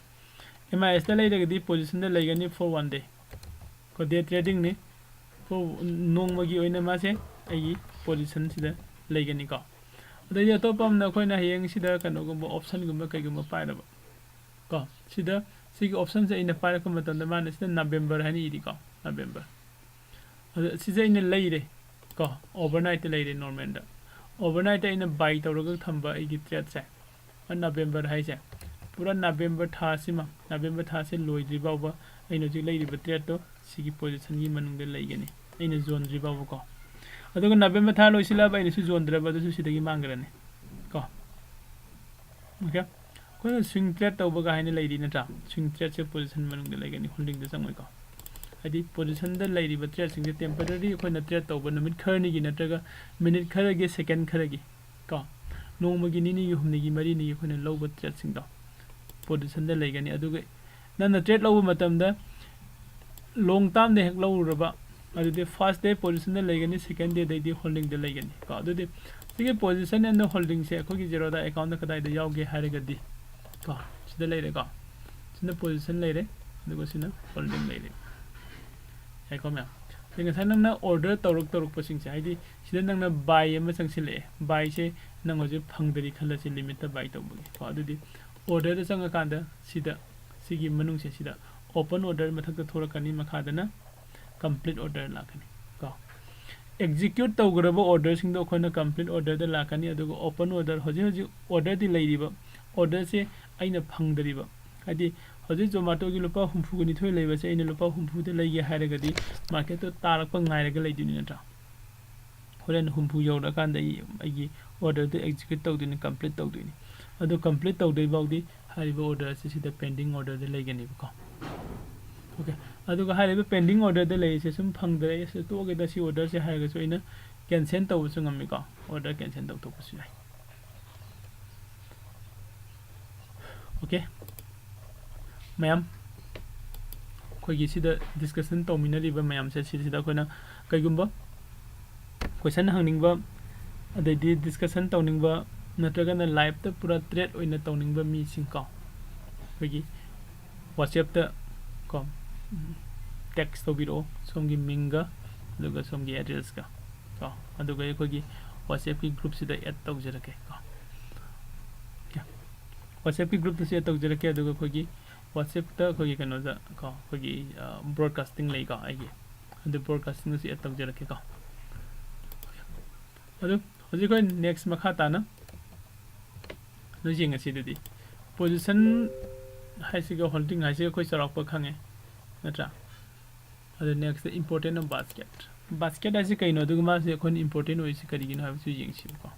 MIS da lairagadi position da laigani for 1 day ko day trading ni for nongmagi oina ma se aigi position sida laigani ko adai atopa amna khoina hayeng sida kano gumba option gumba kai gumba pairaba ko sida sigi option se ina paira kuma tanda man sida November hani idi ko November ada sida ina leire ko overnight leire normal da overnight ina buy tawraga thamba igi trade se November hai se pura November tha sima November tha se loidri bawa ina ji leire ba trade to sigi position gi manung de leigani ina zone ri bawa ko ꯑꯗꯨꯒ November ꯊꯥ ꯂꯣꯏꯁꯤꯜꯂꯕ ꯑꯩꯅꯁꯨ ꯌꯣꯟꯗ꯭ꯔꯕ ꯑꯗꯨꯁꯨ ꯁꯤꯗꯒꯤ ꯃꯥꯡꯈ꯭ꯔꯅꯤ ꯀꯣ okay ꯑꯩꯈꯣꯏꯅ sewing trade ꯇꯧꯕꯒ ꯍꯥꯏꯅ ꯂꯩꯔꯤ ꯅꯠꯇ꯭ꯔꯥ ꯁ꯭ꯋꯤꯡ ꯇ꯭ꯔꯦꯗꯁꯦ ꯄꯣꯖꯤꯁꯟ ꯃꯅꯨꯡꯗ ꯂꯩꯒꯅꯤ ꯍꯣꯜꯗꯤꯡꯗ ꯆꯪꯉꯣꯏꯀꯣ ꯍꯥꯏꯗꯤ ꯄꯣꯖꯤꯁꯟꯗ ꯂꯩꯔꯤꯕ ꯇ꯭ꯔꯦꯗꯁꯤꯡꯁꯦ ꯇꯦꯝꯄꯔꯔꯤ ꯑꯩꯈꯣꯏꯅ ꯇ꯭ꯔꯦꯗ ꯇꯧꯕ ꯅꯨꯃꯤꯠ ꯈꯔꯅꯤꯒꯤ ꯅꯠꯇ꯭ꯔꯒ ꯃꯤꯅꯤꯠ ꯈꯔꯒꯤ ꯁꯦꯀꯦꯟ ꯈꯔꯒꯤ ꯀꯣ ꯅꯣꯡꯃꯒꯤ ꯅꯤꯅꯤꯒꯤ ꯍꯨꯝꯅꯤꯒꯤ ꯃꯔꯤꯅꯤꯒꯤ ꯑꯩꯈꯣꯏꯅ ꯂꯧꯕ ꯇ꯭ꯔꯦꯗꯁꯤꯡꯗꯣ ꯄꯣꯖꯤꯁꯟꯗ ꯂꯩꯒꯅꯤ ꯑꯗꯨꯒ ꯅꯪꯅ ꯇ꯭ꯔꯦꯗ ꯂꯧꯕ ꯃꯇꯝꯗ ꯂꯣꯡ ꯇꯥꯝꯗ ꯍꯦꯛ ꯂꯧꯔꯨꯔꯕ ꯑꯗꯨꯗꯤ ꯐꯥꯔꯁ ꯗꯦ ꯄꯣꯖꯤꯁꯟꯗ ꯂꯩꯒꯅꯤ ꯁꯦꯀꯦꯟ ꯗꯦꯗꯩꯗꯤ ꯍꯣꯜꯗꯤꯡꯗ ꯂꯩꯒꯅꯤ ꯀꯣ ꯑꯗꯨꯗꯤ ꯁꯤꯒꯤ ꯄꯣꯖꯤꯁꯟ ꯑꯦꯟड ꯍꯣꯜꯗꯤꯡꯁꯦ ꯑꯩꯈꯣꯏꯒꯤ ꯖꯦꯔꯣꯗꯥ ꯑꯦꯀꯥꯎꯟꯗ ꯀꯗꯥꯏꯗ ꯌꯥꯎꯒꯦ ꯍꯥꯏꯔꯒꯗꯤ ꯀꯣ ꯁꯤꯗ ꯂꯩꯔꯦꯀꯣ ꯁꯤꯅ ꯄꯣꯖꯤꯁꯟ ꯂꯩꯔꯦ ꯑꯗꯨꯒ ꯁꯤꯅ ꯍꯣꯜꯗꯤꯡ ꯂꯩꯔꯦ ꯌꯥꯏꯀꯣ ꯃꯌꯥꯝ ꯑꯗꯩ ꯉꯁꯥꯏ ꯅꯪꯅ ꯑꯣꯔꯗꯔ ꯇꯧꯔꯛꯄꯁꯤꯡꯁꯦ ꯍꯥꯏꯗꯤ ꯁꯤꯗ ꯅꯪꯅ ꯕꯥꯏ ꯑꯃ ꯆꯪꯁꯤꯜꯂꯛꯑꯦ ꯕꯥꯏꯁꯦ ꯅꯪ ꯍꯧꯖꯤꯛ ꯐꯪꯗꯔꯤ ꯈꯜꯂꯁꯤ ꯂꯤꯃꯤꯠꯇ ꯕꯥꯏ ꯇꯧꯕꯒꯤ ꯀꯣ ꯑꯗꯨꯗꯤ ꯑꯣꯔꯗꯔꯗ ꯆꯪꯉꯀꯥꯟꯗ ꯁꯤꯗ ꯁꯤꯒꯤ ꯃꯅꯨꯡꯁꯦ ꯁꯤꯗ ꯑꯣꯄꯟ ꯑꯣꯔꯗꯔ ꯃꯊꯛꯇ ꯊꯣꯔꯛꯀꯅꯤ ꯃꯈꯥꯗꯅ ꯀꯝꯄ꯭ꯂꯤꯠ ꯑꯣꯔꯗꯔ ꯂꯥꯛꯀꯅꯤ ꯀꯣ ꯑꯦꯛꯖꯤꯀ꯭ꯌꯨꯠ ꯇꯧꯒꯗꯕ ꯑꯣꯔꯗꯔꯁꯤꯡꯗꯣ ꯑꯩꯈꯣꯏꯅ ꯀꯝꯄ꯭ꯂꯤꯠ ꯑꯣꯔꯗꯔꯗ ꯂꯥꯛꯀꯅꯤ ꯑꯗꯨꯒ ꯑꯣꯄꯟ ꯑꯣꯔꯗꯔ ꯍꯧꯖꯤꯛ ꯍꯧꯖꯤꯛ ꯑꯣꯔꯗꯔꯗꯤ ꯂꯩꯔꯤꯕ ꯑꯣꯔꯗꯔꯁꯦ ꯑꯩꯅ ꯐꯪꯗꯔꯤꯕ ꯍꯥꯏꯗꯤ ꯍꯧꯖꯤꯛ ꯖꯣꯃꯥꯇꯣꯒꯤ ꯂꯨꯄꯥ 62 ꯂꯩꯕꯁꯦ ꯑꯩꯅ ꯂꯨꯄꯥ 60ꯗ ꯂꯩꯒꯦ ꯍꯥꯏꯔꯒꯗꯤ ꯃꯥꯔꯀꯦꯠꯇꯣ ꯇꯥꯔꯛꯄ ꯉꯥꯏꯔꯒ ꯂꯩꯗꯣꯏꯅꯤ ꯅꯠꯇ꯭ꯔꯥ ꯍꯣꯔꯦꯟ 60 ꯌꯧꯔꯀꯥꯟꯗ ꯑꯩꯒꯤ ꯑꯣꯔꯗꯔꯗꯣ ꯑꯦꯛꯖꯤꯀ꯭ꯌꯨꯠ ꯇꯧꯗꯣꯏꯅꯤ ꯀꯝꯄ꯭ꯂꯤट ꯇꯧꯗꯣꯏꯅꯤ ꯑꯗꯣ ꯀꯝꯄ꯭ꯂꯤट ꯇꯧꯗꯣꯏꯐꯥꯎꯗꯤ ꯍꯥꯏꯔꯤꯕ ꯑꯣꯔꯗꯔ ꯑꯁꯤ ꯁꯤꯗ ꯄꯦꯟꯗꯤꯡ ꯑꯣꯔꯗꯔꯗ ꯂꯩꯒꯅꯤꯕꯀꯣ ओके अदुगा हारिबा पेंडिंग ऑर्डर दे लेसे सुम फंगदरे से तोगे दसी ऑर्डर से हारगसु इना कैंसिल तौबसु ngamiको ऑर्डर कैंसिल तौ तोबसु याय ओके मैम खोगी सिदा डिस्कशन तौमिनरिबा मैम से सिदा कोना कइगुंबा क्वेश्चन हंगनिंगबा अदैदि डिस्कशन तौनिंगबा नत्रगना लाइव ता पूरा ट्रेड ओइना तौनिंगबा मी सिंको खोगी WhatsApp ता को टेक्स्ट तौबिरो सोमगी मिंगा दुगा सोमगी एड्रेस का को अदुगा खोगी WhatsApp की ग्रुप सिदा ऐड तौजरके को WhatsApp की ग्रुप से तौजरके अदुगा खोगी WhatsApp ता खोगी कनोजा को खोगी ब्रॉडकास्टिंग लै को आइगे अदु ब्रॉडकास्टिंग से ऐड तौजरके को अदु हजि कोइ नेक्स्ट मखा ताना नजिंग सिदि पोजीशन हाइसिगा होल्डिंग हाइसिगा कोइ चरक खंगे नत्रा अदु next important of basket basket आसे कइनो दुगु मासे कोन इंपोर्टेंट होइसि करिगिनो हाबसु येंगसि को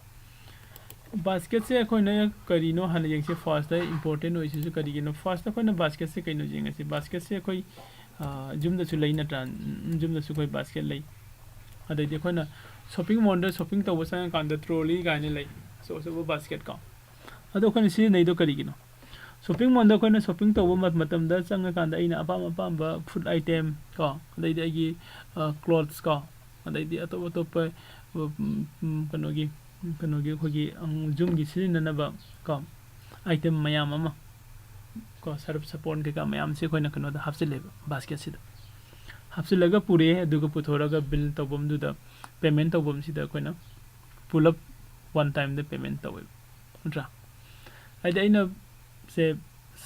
बास्केट से कोइनो करिनो हाने येंगसि फर्स्ट दा इंपोर्टेंट होइसि करिगिनो फर्स्ट कोइनो बास्केट से कइनो येंगसि बास्केट से कोइ जुमदा सु लै नत्रा जुमदा सु कोइ बास्केट लै अदैदि कोइना शॉपिंग मॉल दा शॉपिंग तौबो संग कांदा ट्रॉली गाने लै सो बास्केट का अदो कोन सि नै दो करिगिनो शॉपिंग मॉल दा कोइना शॉपिंग तौबो मतमदा संग कांदा इना अपाम फूड आइटम को अदैदि आगी क्लोथ्स को अदैदि अतोप कनोगी खोगी जूम की सिननबा को आइटम मयाम अमा को सर्फ सपोर्ट के का मयाम से कोइना कनोदा हाफसिले बास्केट सिदा हाफसिलगा पुरे अदुगा पुथोरगा बिल तौबम दुदा पेमेंट तौबम सिदा कोइना पुल अप वन टाइम द पेमेंट तौवे नत्रा आइदा इना से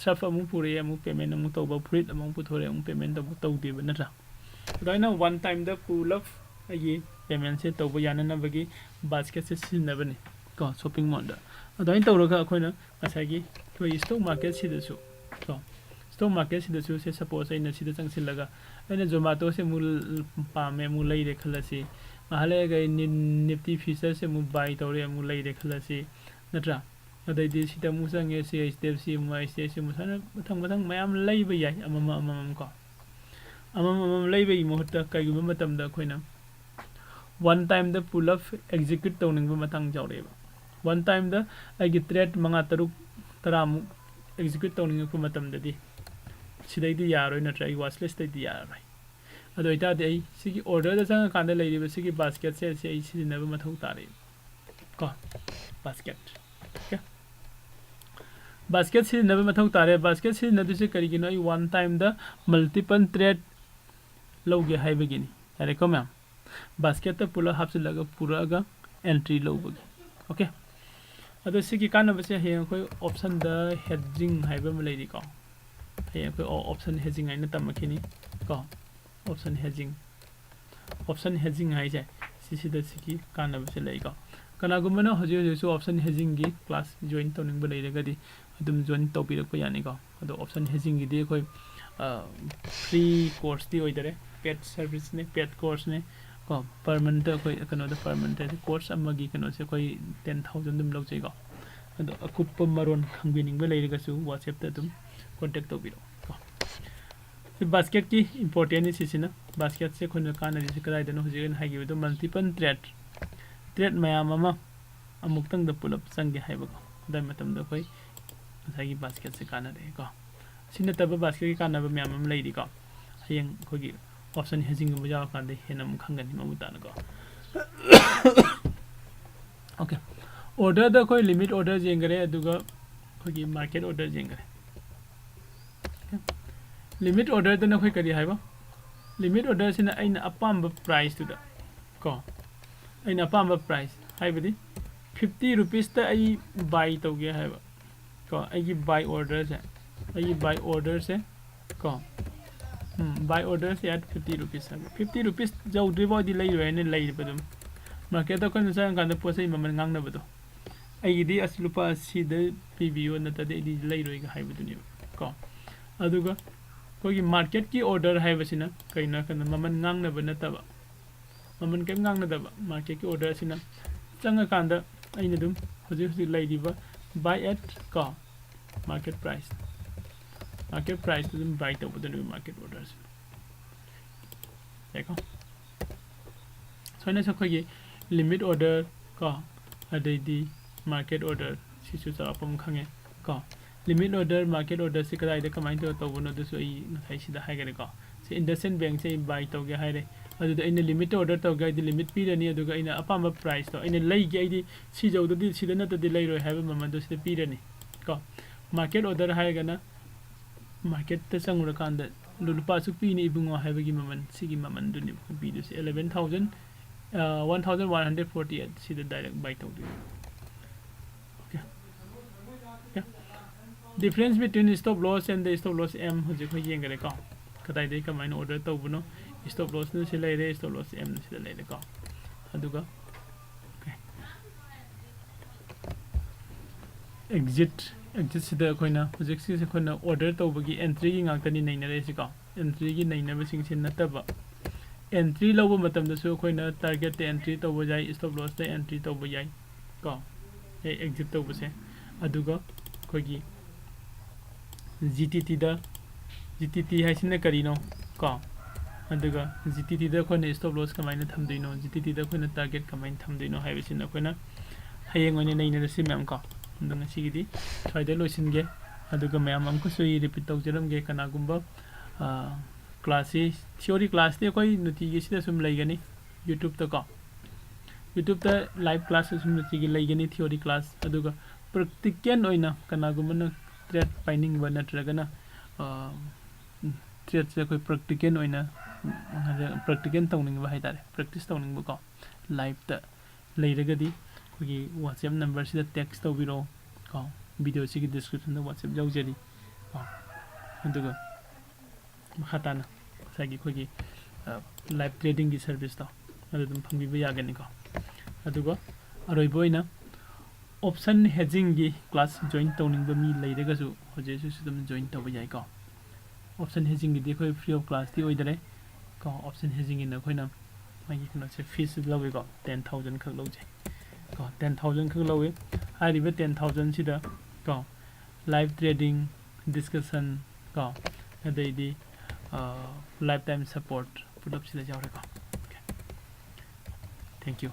सर्फ अमु पुरे अमु पेमेंट अमु तौबा फ्रीट अमु पुथोरे अमु पेमेंट तौबा तौदेबा नत्रा अदाइना वन टाइम द पुल अप आगी पेमेंट से तौबा याननबगी बास्केट से सिनबने को शॉपिंग मॉल दा अदाइन तौरगा अखोइना असागी कोइ स्टॉक मार्केट सिदसु को स्टॉक मार्केट सिदसु से सपोज आइना सिदा चंगसिलगा आइना जोमाटो से मु पामे मु लैरे खलसी माहलेगा निफ्टी फ्यूचर से मु बाय तौरे मु लैरे खलसी नत्रा अदैदि सिदा मु संगे से स्टेप सी मु से मु सन मथंग मयाम लैबा याय अमम को अमम लैबा इमोहता कइगुम मतमदा खोइना वन टाइम द पुल अप एग्जीक्यूट तौनिंग मतंग जावरेबा वन टाइम द आगी ट्रेड मंगा तरुक तरामु एग्जीक्यूट तौनिंग को मतमददी सिदैदि यारोय नत्रा आई वाच लिस्ट दैदि यारोय अदो इतादि आई सिगी ऑर्डर द संग कांदा लैरिबा सिगी बास्केट से आई सिनबा मथौ तारे को बास्केट ओके बास्केट सिनबा मथौ तारे बास्केट सिनदुसे करिगिनो आई वन टाइम द मल्टीपल ट्रेड लौगे हाइबगिनी यारे को मैम बास्केट पुला हापसिलगा पुरागा एंट्री लौबगी ओके अदो सिगी कानबसे हे कोइ ऑप्शन द हेजिंग हाइबा म लैरि को हे कोइ ऑप्शन हेजिंग आइना तमखिनी को ऑप्शन हेजिंग हाइ जाय सिसिदा सिगी कानबसे लै को कनागुमना हजु ऑप्शन हेजिंग गी क्लास जॉइन तौनिंग ब लैरगदी अदुम जॉइन तौबिरक यानी को अदो ऑप्शन हेजिंग गी दे कोइ फ्री कोर्स दी ओइदरे पेड सर्विस ने पेड कोर्स ने ko per month koi kano da per month course amagi kano se koi 10,000 dum lojai ko ado akup maron khangbining ba leiriga su WhatsApp ta dum contact to biro ko basket ki important is sina basket se khona kana ri se kadai da no hujin hagi do multiple trade mayam ama amuk tang da pull up sange haiba ko da matam da koi sagi basket se kana re ko sina tab basket ki kana ba mayam am leiri ko hayeng khogi option hedging ba jaw kan de henam khangani mamu ta na ko okay order da koi limit order jengare aduga khogi market order jengare limit order da na khoi kari haiba limit order sina aina apam ba price to da ko aina apam ba price haibadi 50 rupees ta ai buy to ge haiba ko ai buy order se ko buy order se at 50 rupees 50 rupees jau dribo di lai re ne lai badum market da kon sang kan da posai maman ngang na bado ai di aslupa si da pbo na ta de di lai roi ga haibadu ni ko aduga ko gi market ki order haibasina kaina kan maman ngang na bana ta ba maman kem ngang na da ba market ki order sina changa kan da aina dum hoji lai di ba buy at ko market price dum buy to the new market orders देखो so na sa khogi limit order ko adai di market order si su sa pam khange ko limit order market order se kadai da kamai to bono da so I na thai si da hai gare ko se industrial bank se buy to ge hai re adu da ina limit order to ga di limit pi rani adu ga ina apam price to ina lei ge di si jau da di si da na ta di lei roi hai ba mama do se pi rani ko market order hai ga na market ta sangura kan da lupa su pi ni ibungo hai ba gi maman sigi maman du ni pi du 11,000 1148 si da direct buy to du okay yeah difference between stop loss and the stop loss m hoje ko yeng gare ko kadai dei ka main order to buno stop loss na se lai re stop loss m na se lai re ko aduga okay exit sida koina project si koina order to bagi entry gi ngak tani nei na re si ko entry gi nei na ba sing sin nataba entry lobo matam da su koina target te entry to bo jai stop loss te entry to bo jai ko e exit to bo se aduga kogi gtt haisina karino ko aduga gtt da koina stop loss kamaina thamdino gtt da koina target kamain thamdino haibisina koina hayeng oni nei na si mem ko ndanga sigidi thaida losinge aduga mayam am ko sui repeat tau jeram ge kana gumba classe theory class te koi nuti ge sida sum lai gani youtube ta ko youtube ta live class sum nuti ge lai gani theory class aduga practical oina kana gumba na trade finding ba na tragana trade se koi practical oina practical tawning ba haitare practice tawning ba ko live ta lai ragadi kogi WhatsApp number sida text to biro ko video si ki description da WhatsApp jau jari ko aduga khatana sagi kogi live trading gi service to adum phangbi ba yagani ko aduga aroi boina option hedging gi class join towning ba mi leiraga su hoje su dum join to ba yai ko option hedging gi de koi free of class ti oidare ko option hedging ina koina magi kono se fees lawe ko 10,000 khak loje ko 10,000 khak lawe hari be 10,000 sida ko live trading discussion ko adai di lifetime support put up sida jawre ko okay thank you